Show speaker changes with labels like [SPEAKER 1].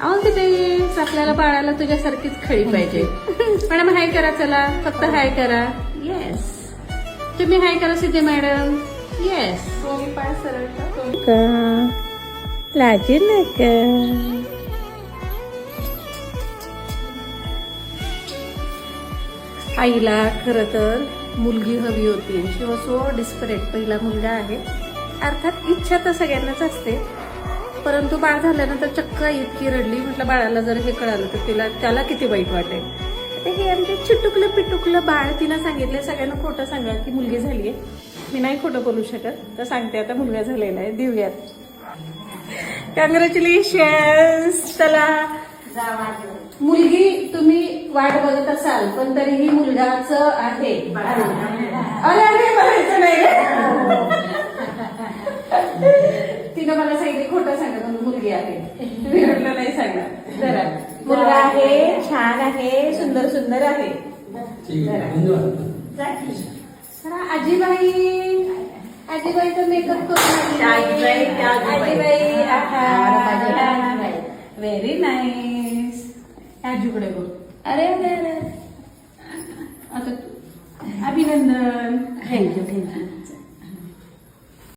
[SPEAKER 1] All the best. आपल्याला बाळाला तुझ्यासारखीच खळी पाहिजे. मॅडम हाय करा, चला फक्त हाय करा. येस. तुम्ही हाय करा सिद्धे मॅडम. येस.
[SPEAKER 2] दोन्ही पाय सरळ कर.
[SPEAKER 1] का लाजू नका. आईला खरं तर मुलगी हवी होती. शी वॉज सो डिस्परेट. पहिला मुलगा आहे. अर्थात इच्छा तर सगळ्यांनाच असते, परंतु बाळ झाल्यानंतर चक्क इतकी रडली. म्हटलं बाळाला जर हे कळालं तर त्याला किती वाईट वाटेल. आता हे आमचे चिटुकलं पिटुकलं बाळ. तिला सांगितलं सगळ्यांना खोटं सांगा की मुलगी झालीये. मी नाही खोटं बोलू शकत, तर सांगते आता मुलगा झालेला आहे. देऊयात. कॉंग्रॅच्युलेशन्स. चला मुलगी तुम्ही वाट बघत असाल, पण तरीही मुलगाच आहे. अरे अरे म्हणायचं नाही. तिनं मला सांगितलं खोटं सांगा म्हणून मुलगी आहे. तुम्ही म्हटलं नाही सांगा. जरा मुलगा आहे, छान आहे, सुंदर सुंदर आहे. जरा आजीबाईचा मेकअप करून आजीबाई. Very nice. आजूकडे बघ. अरे अरे अरे आता अभिनंदन. Thank you thank you.